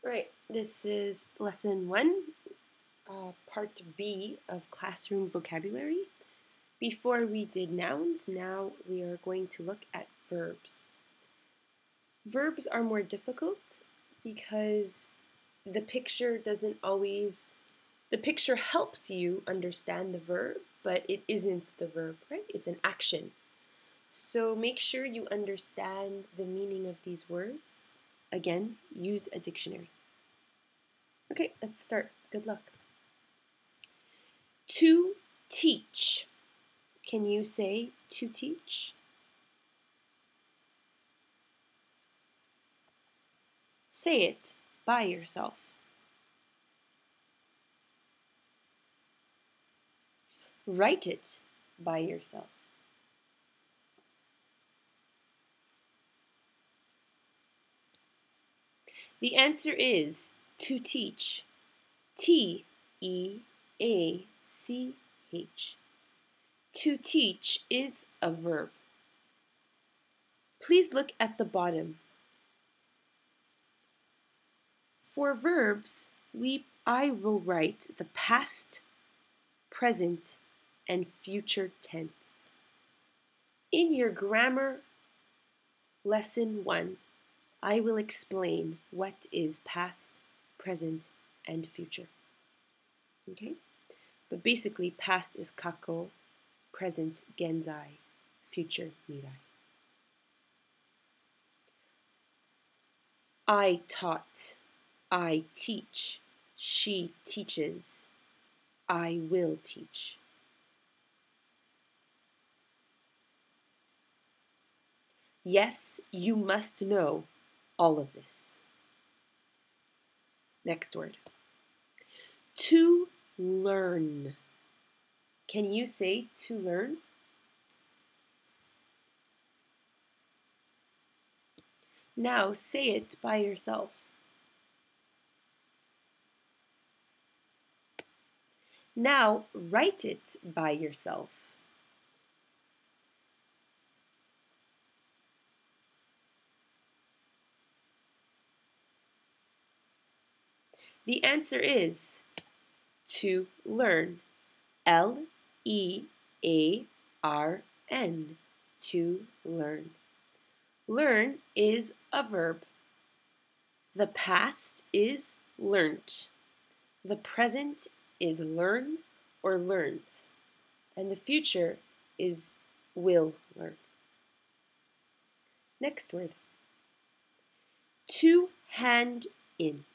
Alright, this is lesson 1, part B of classroom vocabulary. Before we did nouns, now we are going to look at verbs. Verbs are more difficult because the picture helps you understand the verb, but it isn't the verb, right? It's an action. So make sure you understand the meaning of these words. Again, use a dictionary. Okay, let's start. Good luck. To teach. Can you say to teach? Say it by yourself. Write it by yourself. The answer is to teach. T-E-A-C-H. To teach is a verb. Please look at the bottom. For verbs, I will write the past, present, and future tense. In your grammar lesson 1, I will explain what is past, present, and future. Okay? But basically, past is kako, present genzai, future mirai. I taught, I teach, she teaches, I will teach. Yes, you must know all of this. Next word. To learn. Can you say to learn? Now say it by yourself. Now write it by yourself. The answer is to learn. L-E-A-R-N. To learn. Learn is a verb. The past is learnt. The present is learn or learns. And the future is will learn. Next word. To hand in.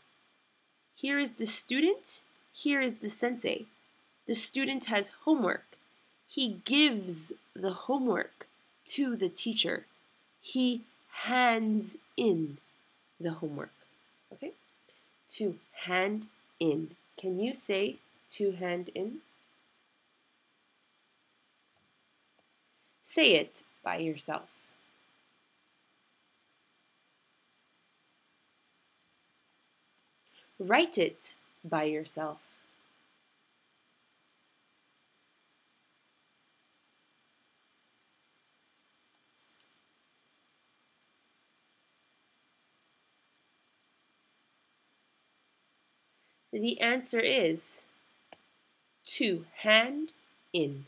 Here is the student, here is the sensei. The student has homework. He gives the homework to the teacher. He hands in the homework. Okay? To hand in. Can you say to hand in? Say it by yourself. Write it by yourself. The answer is to hand in.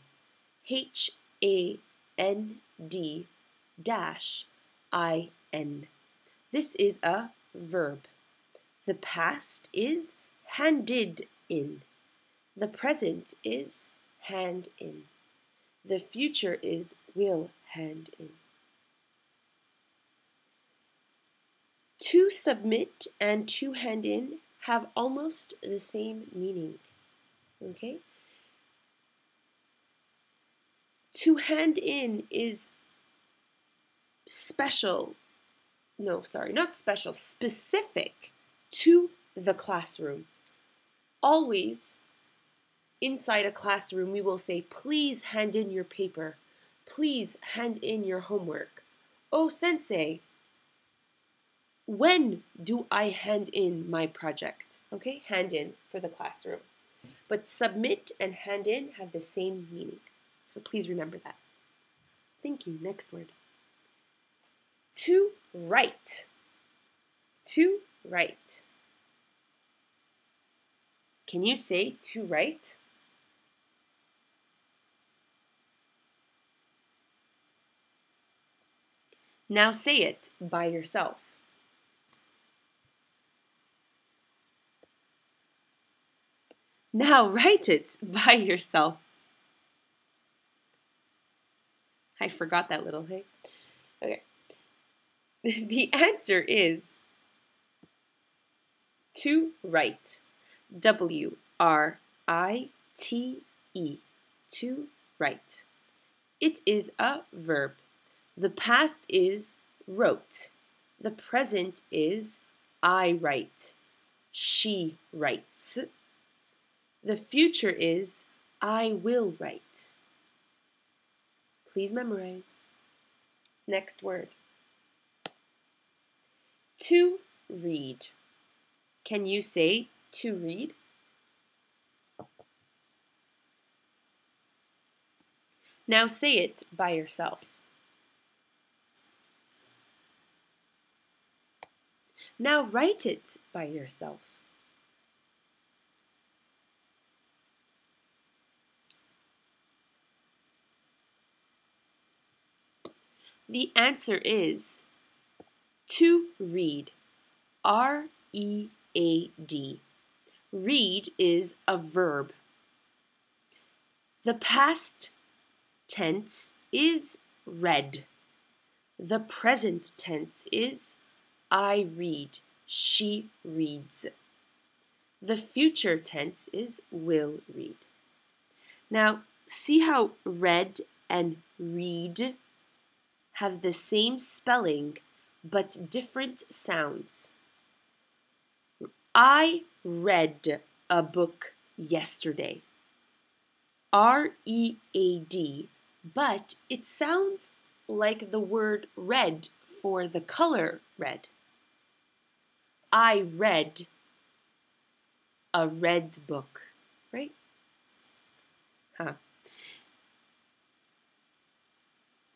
H-A-N-D-I-N. This is a verb. The past is handed in. The present is hand in. The future is will hand in. To submit and to hand in have almost the same meaning. Okay? To hand in is specific to the classroom. Always, inside a classroom, we will say, please hand in your paper. Please hand in your homework. Oh, sensei, when do I hand in my project? Okay, hand in for the classroom. But submit and hand in have the same meaning. So please remember that. Thank you. Next word. To write. To write. Can you say to write? Now say it by yourself. Now write it by yourself. I forgot that little thing. Okay. The answer is to write. W-R-I-T-E. To write. It is a verb. The past is wrote. The present is I write. She writes. The future is I will write. Please memorize. Next word. To read. Can you say to read? Now say it by yourself. Now write it by yourself. The answer is to read. R-E-A-D. Read is a verb. The past tense is read. The present tense is I read. She reads. The future tense is will read. Now, see how read and read have the same spelling but different sounds. I read a book yesterday. R-E-A-D, but it sounds like the word red for the color red. I read a red book, right?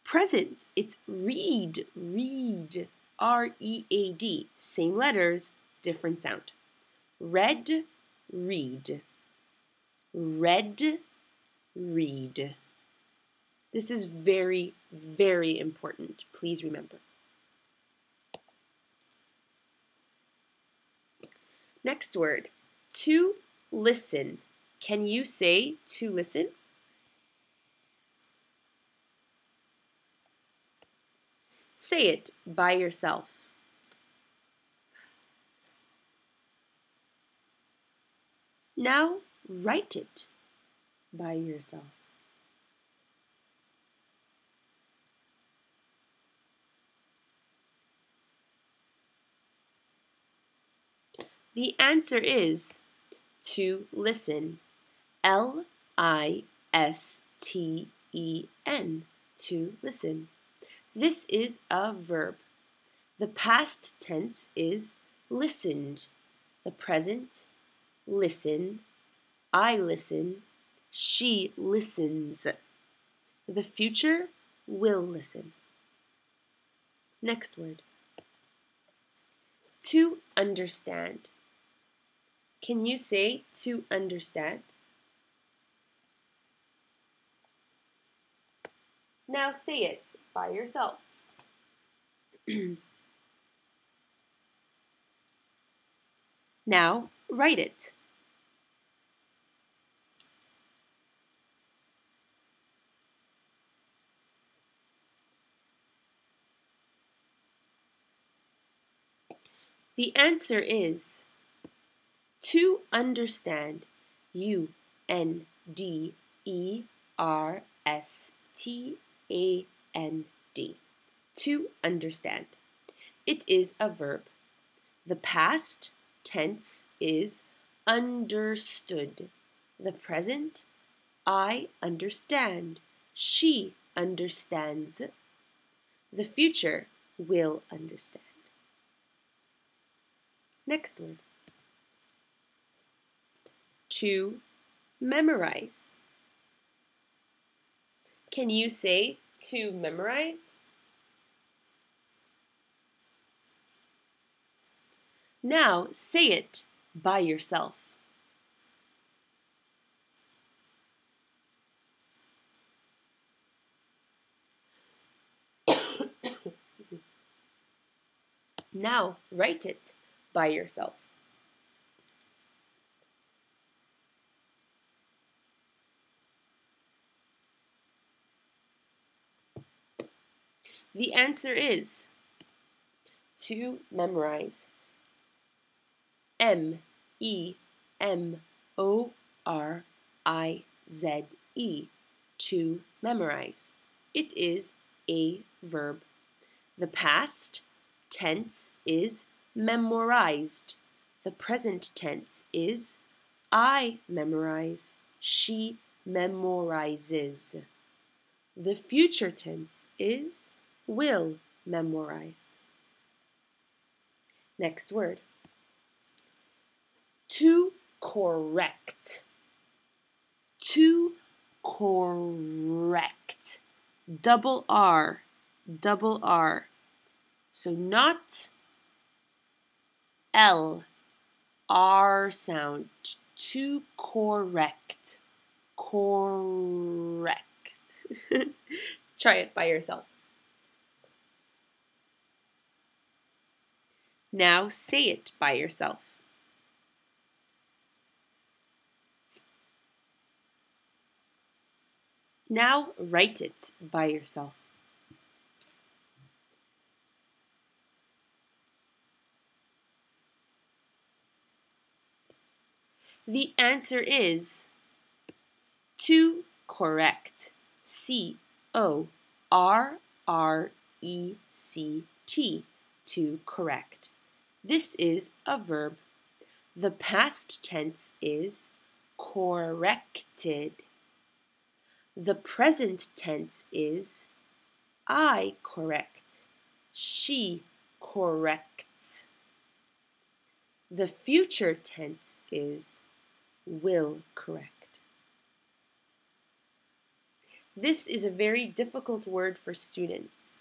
Present, it's read, read, R-E-A-D. Same letters, different sound. Read, read. Read, read. This is very, very important. Please remember. Next word, to listen. Can you say to listen? Say it by yourself. Now write it by yourself. The answer is to listen. L-I-S-T-E-N. To listen. This is a verb. The past tense is listened. The present, listen. I listen. She listens. The future, will listen. Next word. To understand. Can you say to understand? Now say it by yourself. Now write it. The answer is to understand. U-N-D-E-R-S-T-A-N-D. To understand. It is a verb. The past tense is understood. The present, I understand. She understands. The future, will understand. Next word. To memorize. Can you say to memorize? Now say it by yourself. Now write it by yourself. The answer is to memorize. M-E-M-O-R-I-Z-E. To memorize. It is a verb. The past tense is memorized. The present tense is I memorize. She memorizes. The future tense is will memorize. Next word. To correct. To correct. Double R. Double R. So not L. R sound. To correct. Correct. Try it by yourself. Now say it by yourself. Now write it by yourself. The answer is to correct. C-O-R-R-E-C-T. To correct. This is a verb. The past tense is corrected. The present tense is I correct. She corrects. The future tense is will correct. This is a very difficult word for students.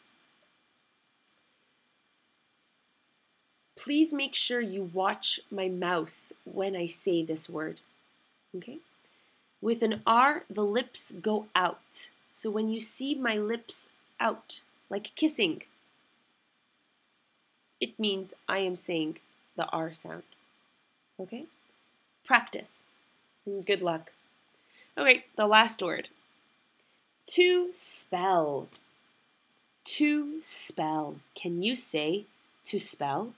Please make sure you watch my mouth when I say this word. Okay? With an R, the lips go out. So when you see my lips out, like kissing, it means I am saying the R sound. Okay? Practice. Good luck. Okay, the last word. To spell. To spell. Can you say to spell?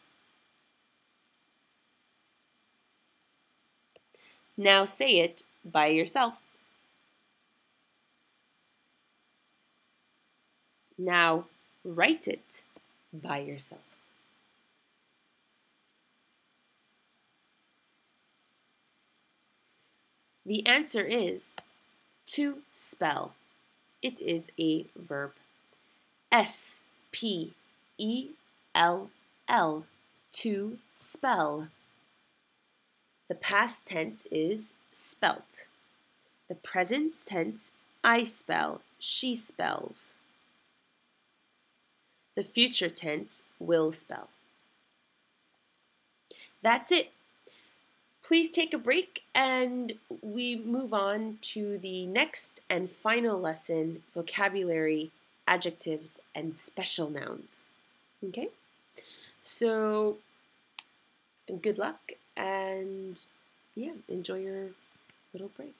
Now say it by yourself. Now write it by yourself. The answer is to spell. It is a verb. S-P-E-L-L. To spell. The past tense is spelt. The present tense, I spell, she spells. The future tense, will spell. That's it. Please take a break and we move on to the next and final lesson, vocabulary, adjectives, and special nouns. Okay? So, good luck and yeah, enjoy your little break.